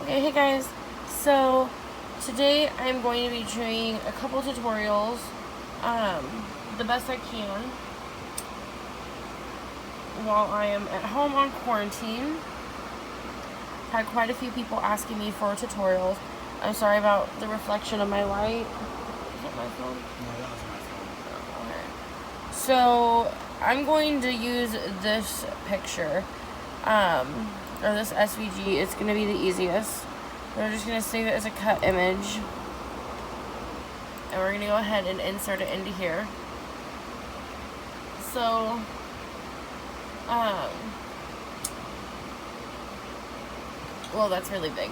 Okay, hey guys. So today I'm going to be doing a couple tutorials, the best I can, while I am at home on quarantine. Had quite a few people asking me for tutorials. I'm sorry about the reflection of my light. Is that my phone? No, that was my phone. Okay. So I'm going to use this picture, or this SVG. It's going to be the easiest. We're just going to save it as a cut image. And we're going to go ahead and insert it into here. So, well, that's really big.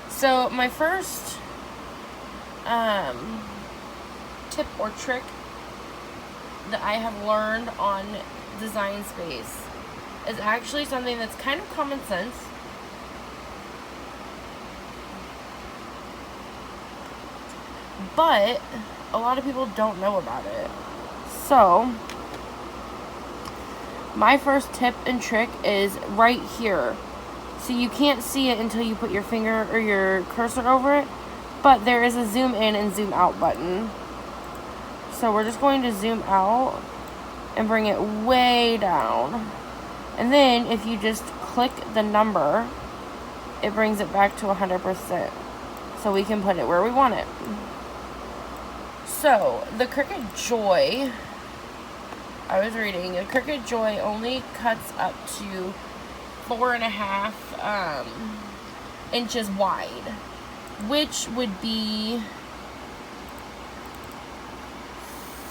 So, my first tip or trick that I have learned on Design Space is actually something that's kind of common sense. But a lot of people don't know about it. So, my first tip and trick is right here. So you can't see it until you put your finger or your cursor over it, but there is a zoom in and zoom out button. So we're just going to zoom out and bring it way down. And then if you just click the number, it brings it back to 100%. So we can put it where we want it. So, the Cricut Joy, I was reading, the Cricut Joy only cuts up to 4.5 inches wide, which would be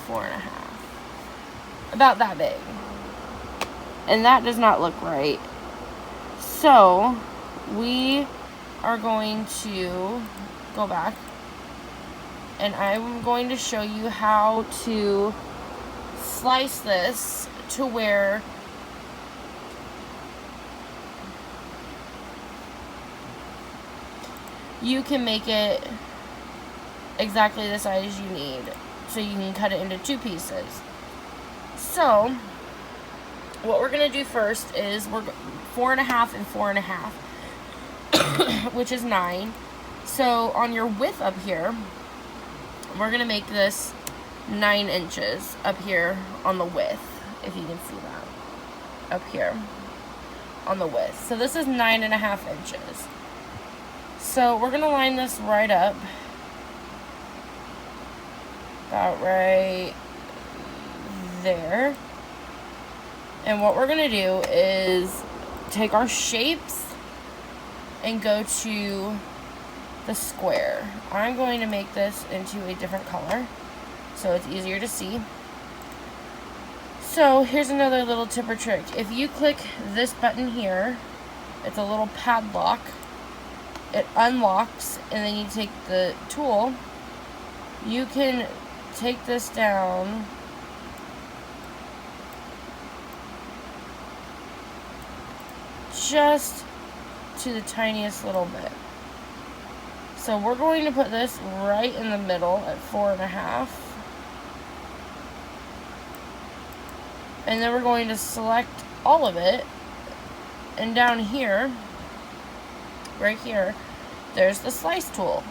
4.5, about that big. And that does not look right. So, we are going to go back. And I'm going to show you how to slice this to where you can make it exactly the size you need. So you can cut it into 2 pieces. So, what we're going to do first is we're 4.5 and 4.5, which is 9. So, on your width up here, we're going to make this 9 inches up here on the width, if you can see that, up here on the width. So this is 9.5 inches. So we're going to line this right up, about right there. And what we're going to do is take our shapes and go to the square. I'm going to make this into a different color so it's easier to see. So here's another little tip or trick. If you click this button here, it's a little padlock. It unlocks, and then you take the tool. You can take this down just to the tiniest little bit. So we're going to put this right in the middle at 4.5. And then we're going to select all of it. And down here, right here, there's the slice tool.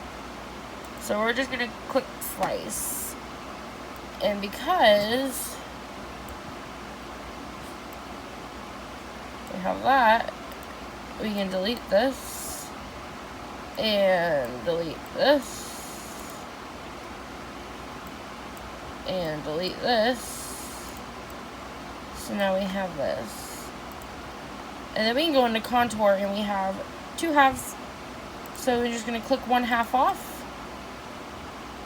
So we're just going to click slice. And because we have that, we can delete this. And delete this. And delete this. So now we have this. And then we can go into contour and we have 2 halves. So we're just going to click 1 half off.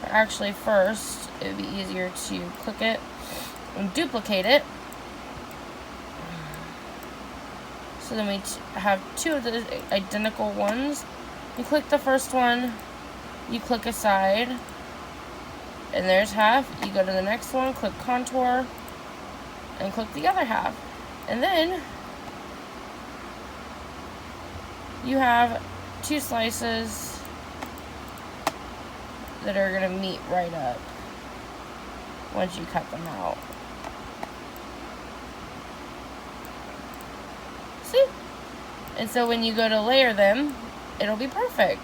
Or actually first, it would be easier to click it and duplicate it. So then we have 2 of the identical ones. You click the first one, you click aside, and there's half. You go to the next one, click contour, and click the other half. And then you have 2 slices that are going to meet right up once you cut them out. See? And so when you go to layer them, it'll be perfect.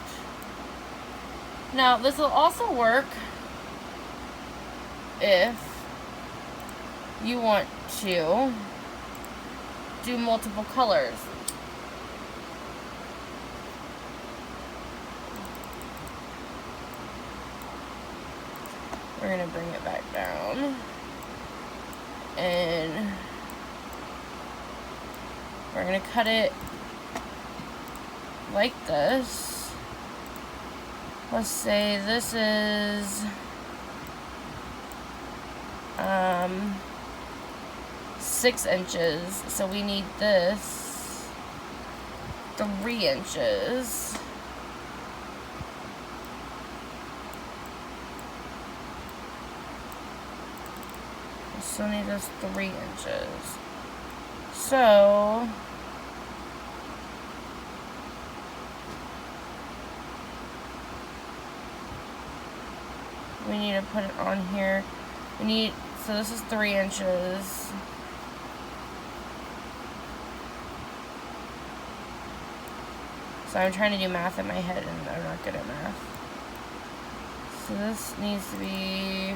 Now, this will also work if you want to do multiple colors. We're going to bring it back down. And we're going to cut it like this. Let's say this is 6 inches, so we need this 3 inches. We still need this 3 inches. So we need to put it on here. So this is 3 inches. So I'm trying to do math in my head and I'm not good at math. So this needs to be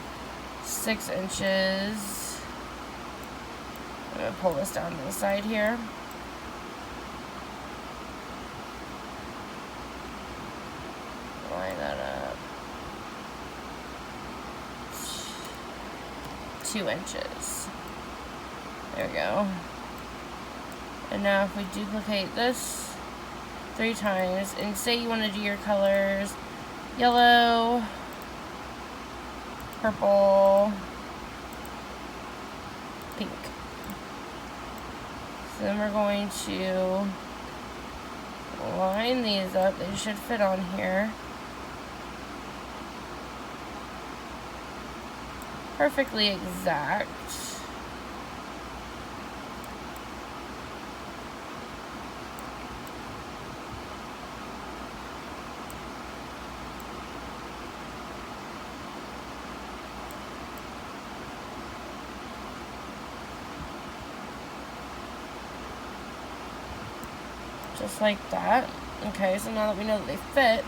6 inches. I'm going to pull this down to the side here. Line that up. 2 inches. There we go. And now if we duplicate this 3 times, and say you want to do your colors yellow, purple, pink. So then we're going to line these up. They should fit on here. Perfectly exact. Just like that. Okay, so now that we know that they fit,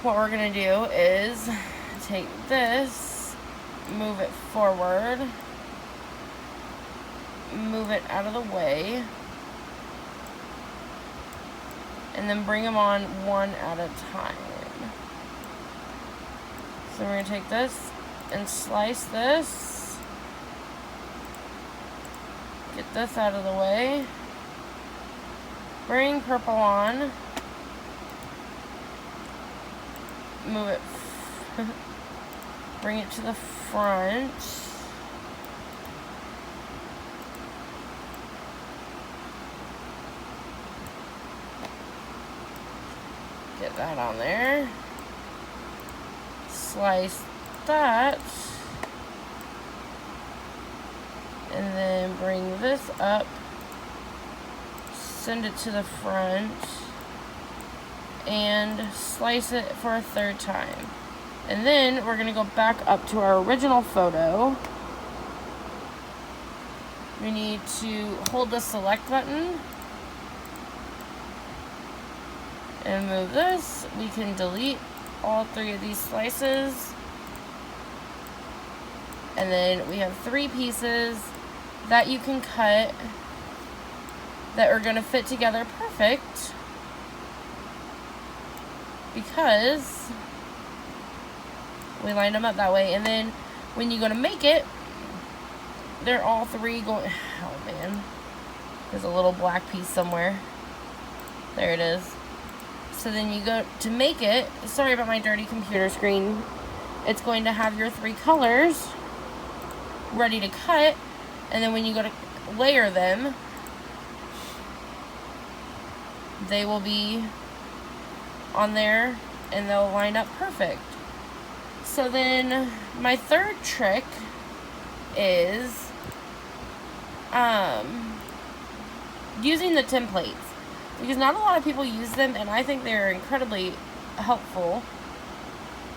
what we're gonna do is take this, move it forward, move it out of the way, and then bring them on one at a time. So we're going to take this and slice this, get this out of the way, bring purple on, move it, bring it to the front, get that on there, slice that, and then bring this up, send it to the front, and slice it for a third time. And then we're going to go back up to our original photo. We need to hold the select button and move this. We can delete all 3 of these slices. And then we have 3 pieces that you can cut that are going to fit together perfect, because we lined them up that way. And then when you go to make it, they're all 3 going, oh man, there's a little black piece somewhere. There it is. So then you go to make it, sorry about my dirty computer screen, it's going to have your 3 colors ready to cut, and then when you go to layer them, they will be on there and they'll line up perfect. So then my third trick is using the templates, because not a lot of people use them and I think they're incredibly helpful.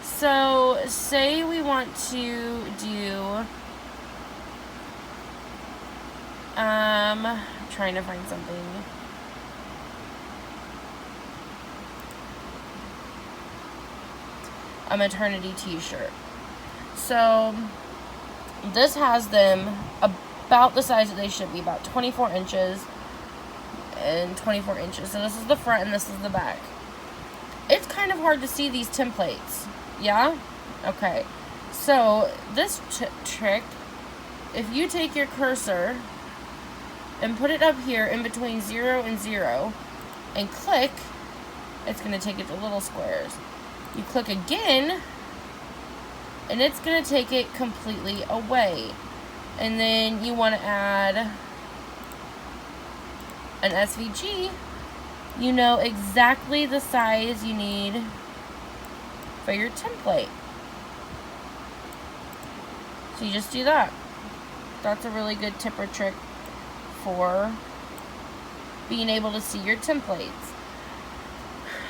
So say we want to do trying to find something. a maternity t-shirt. So this has them about the size that they should be, about 24 inches and 24 inches. So this is the front and this is the back. It's kind of hard to see these templates. Yeah? Okay. So this trick, if you take your cursor and put it up here in between 0 and 0 and click, it's going to take it to little squares. You click again and it's going to take it completely away. And then you want to add an SVG. You know exactly the size you need for your template. So you just do that. That's a really good tip or trick for being able to see your templates.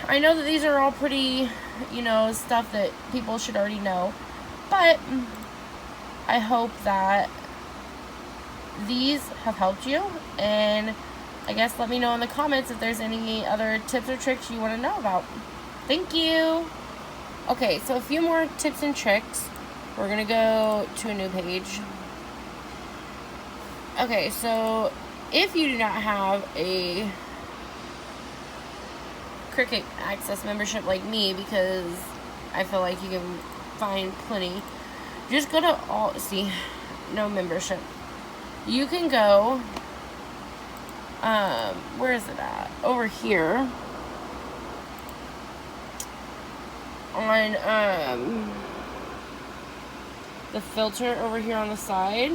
I know that these are all pretty, you know, stuff that people should already know, but I hope that these have helped you, and I guess let me know in the comments if there's any other tips or tricks you want to know about. Thank you! Okay, so a few more tips and tricks. We're going to go to a new page. Okay, so if you do not have a Cricut Access membership like me, because I feel like you can find plenty, just go to no membership. You can go, where is it at? Over here on the filter over here on the side,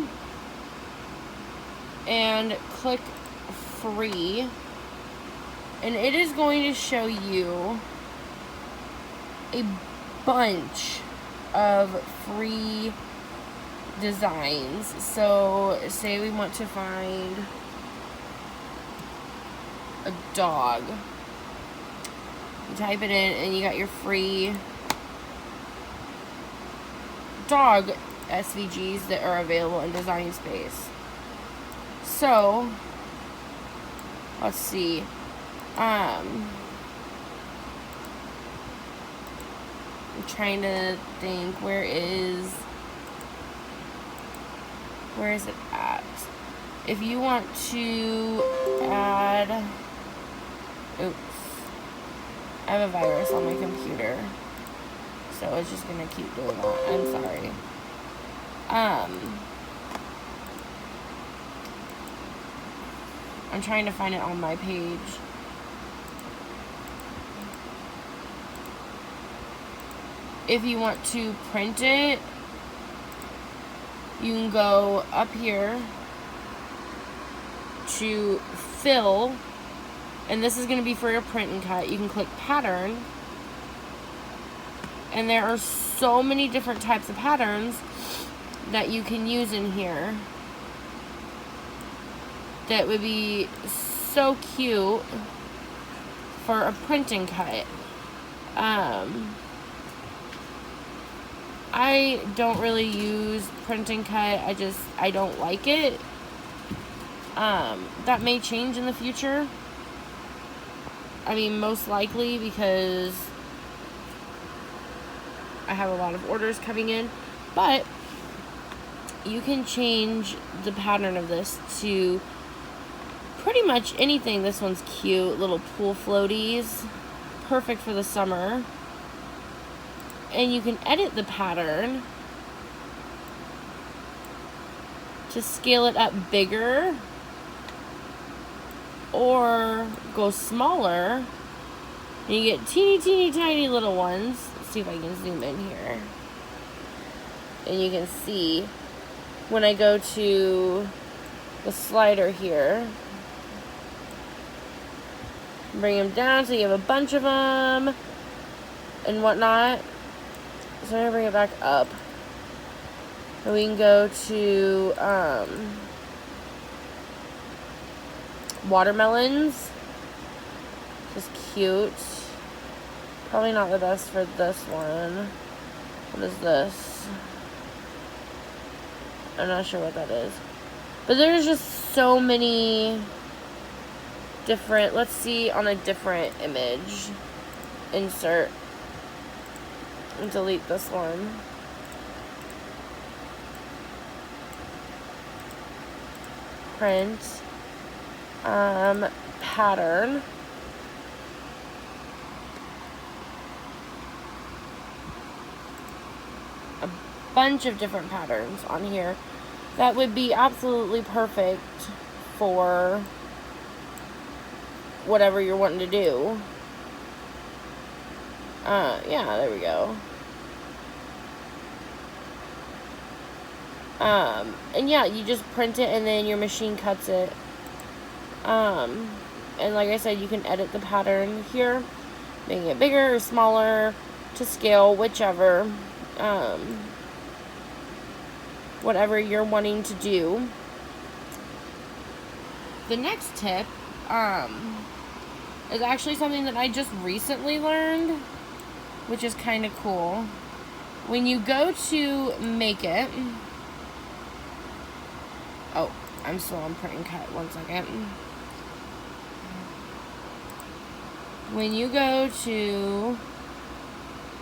and click free, and it is going to show you a bunch of free designs. So say we want to find a dog, you type it in and you got your free dog SVGs that are available in Design Space. So let's see, I'm trying to think, where is it at? If you want to add, oops, I have a virus on my computer, so it's just gonna keep doing that. I'm sorry. I'm trying to find it on my page. If you want to print it, you can go up here to fill, and this is going to be for your print and cut. You can click pattern, and there are so many different types of patterns that you can use in here that would be so cute for a print and cut. I don't really use print and cut. I don't like it. That may change in the future. I mean, most likely, because I have a lot of orders coming in. But you can change the pattern of this to pretty much anything. This one's cute. Little pool floaties. Perfect for the summer. And you can edit the pattern to scale it up bigger or go smaller. And you get teeny tiny little ones. Let's see if I can zoom in here. And you can see when I go to the slider here, bring them down so you have a bunch of them and whatnot. So I'm going to bring it back up. And we can go to watermelons. Just cute. Probably not the best for this one. What is this? I'm not sure what that is. But there's just so many different, let's see on a different image. Insert. and delete this one. Print pattern. A bunch of different patterns on here that would be absolutely perfect for whatever you're wanting to do. Yeah, there we go. And yeah, you just print it and then your machine cuts it. And like I said, you can edit the pattern here, making it bigger or smaller to scale, whichever, whatever you're wanting to do. The next tip, is actually something that I just recently learned, which is kind of cool. When you go to make it, oh, I'm still on print and cut, 1 second. When you go to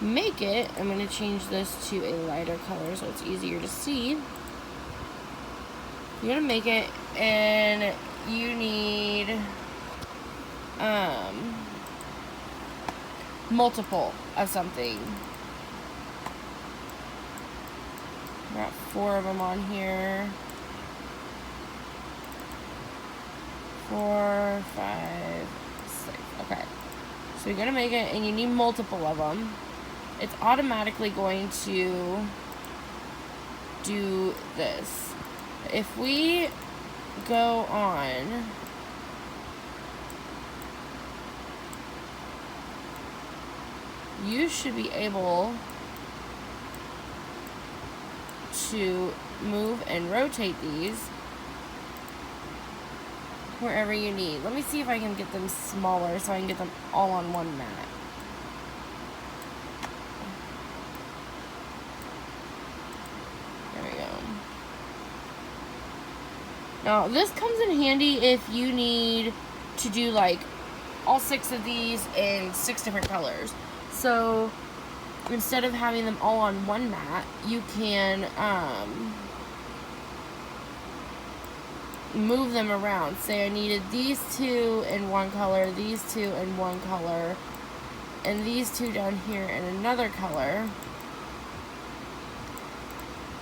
make it, I'm going to change this to a lighter color so it's easier to see. You're going to make it, and you need multiple of something. Got 4 of them on here. 4, 5, 6. Okay. So you're going to make it, and you need multiple of them. It's automatically going to do this. If we go on, you should be able to move and rotate these wherever you need. Let me see if I can get them smaller so I can get them all on one mat. There we go. Now, this comes in handy if you need to do like all 6 of these in 6 different colors. So instead of having them all on one mat, you can move them around. Say I needed these 2 in one color, these 2 in one color, and these 2 down here in another color.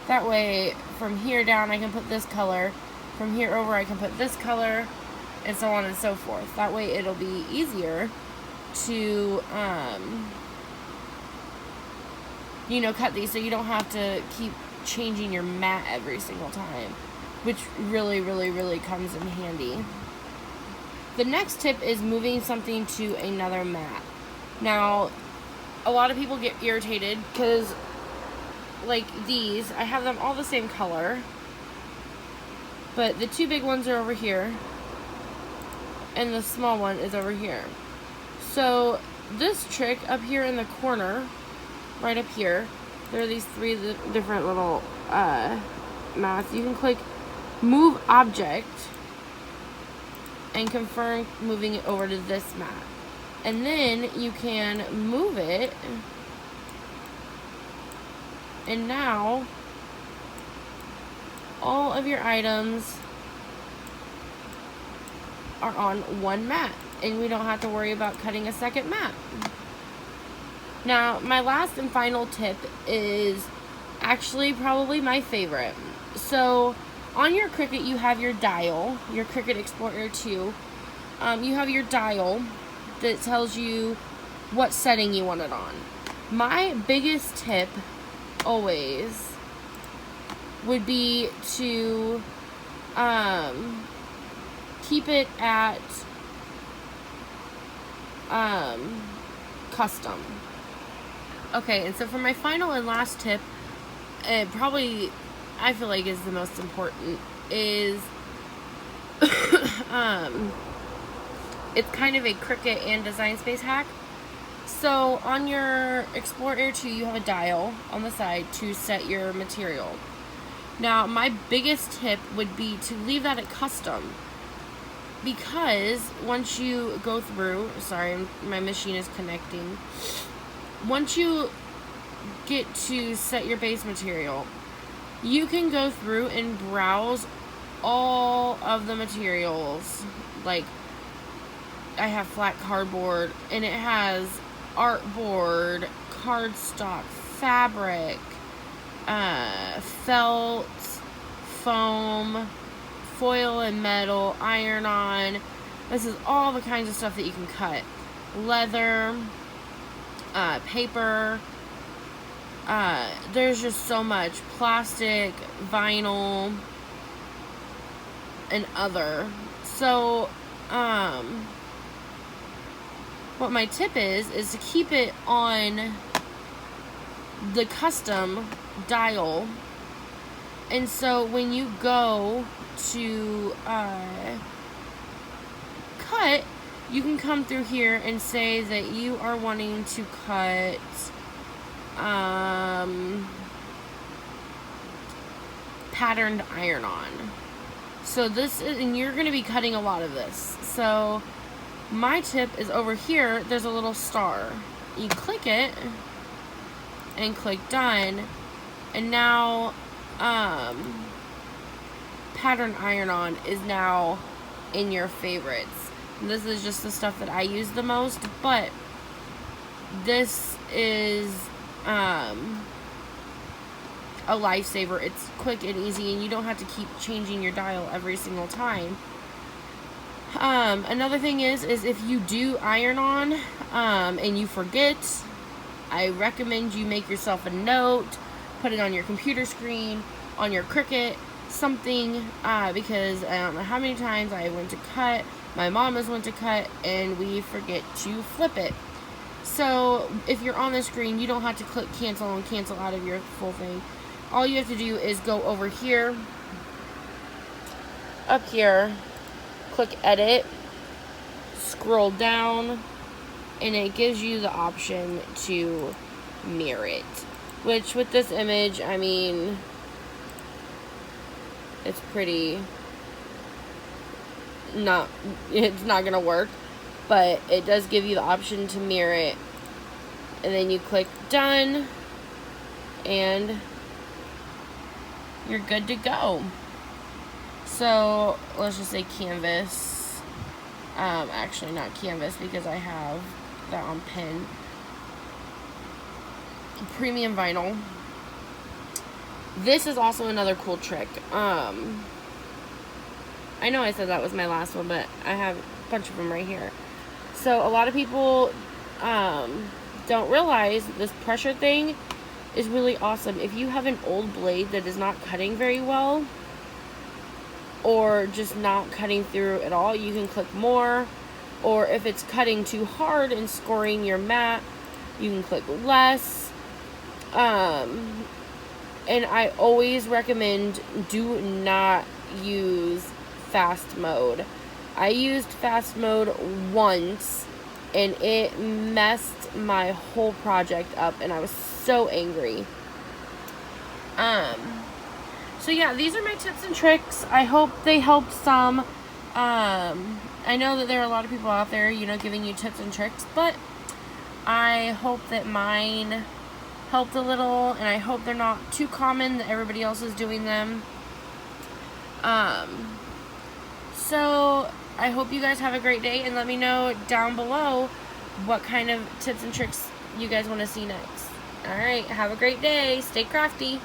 That way, from here down I can put this color, from here over I can put this color, and so on and so forth. That way it'll be easier to you know, cut these so you don't have to keep changing your mat every single time, which really, really, really comes in handy. The next tip is moving something to another mat. Now, a lot of people get irritated because, like these, I have them all the same color, but the 2 big ones are over here, and the small one is over here. So, this trick up here in the corner, right up here, there are these 3 different little mats. You can click Move Object and confirm moving it over to this mat. And then you can move it, and now all of your items are on one mat, and we don't have to worry about cutting a second mat. Now, my last and final tip is actually probably my favorite. So, on your Cricut, you have your dial, your Cricut Explorer 2. You have your dial that tells you what setting you want it on. My biggest tip always would be to keep it at custom. Okay, and so for my final and last tip, it probably, I feel like is the most important, is it's kind of a Cricut and Design Space hack. So on your Explorer 2, you have a dial on the side to set your material. Now, my biggest tip would be to leave that at custom, because once you go through, sorry, my machine is connecting. Once you get to set your base material, you can go through and browse all of the materials. Like, I have flat cardboard, and it has artboard, cardstock, fabric, felt, foam, foil and metal, iron-on. This is all the kinds of stuff that you can cut. Leather, paper. There's just so much. Plastic, vinyl, and other. So, what my tip is to keep it on the custom dial. And so when you go to cut, you can come through here and say that you are wanting to cut patterned iron-on. So this is, and you're going to be cutting a lot of this. So my tip is over here, there's a little star. You click it and click done, and now pattern iron-on is now in your favorites. This is just the stuff that I use the most, but this is a lifesaver. It's quick and easy, and you don't have to keep changing your dial every single time. Another thing is if you do iron on and you forget, I recommend you make yourself a note, put it on your computer screen, on your Cricut, something, because I don't know how many times I went to cut, my mom has went to cut, and we forget to flip it. So if you're on the screen, you don't have to click cancel and cancel out of your full thing. All you have to do is go over here, up here, click edit, scroll down, and it gives you the option to mirror it. Which with this image, I mean, it's pretty it's not gonna work, but it does give you the option to mirror it. And then you click done, and you're good to go. So let's just say canvas. Actually not canvas, because I have that on pen. Premium vinyl. This is also another cool trick. I know I said that was my last one, but I have a bunch of them right here. So a lot of people don't realize this pressure thing is really awesome. If you have an old blade that is not cutting very well, or just not cutting through at all, you can click more. Or if it's cutting too hard and scoring your mat, you can click less. And I always recommend, do not use fast mode. I used fast mode once, and it messed my whole project up, and I was so angry. So yeah, these are my tips and tricks. I hope they helped some. I know that there are a lot of people out there, you know, giving you tips and tricks, but I hope that mine helped a little, and I hope they're not too common, that everybody else is doing them. So I hope you guys have a great day, and let me know down below what kind of tips and tricks you guys want to see next. Alright, have a great day. Stay crafty.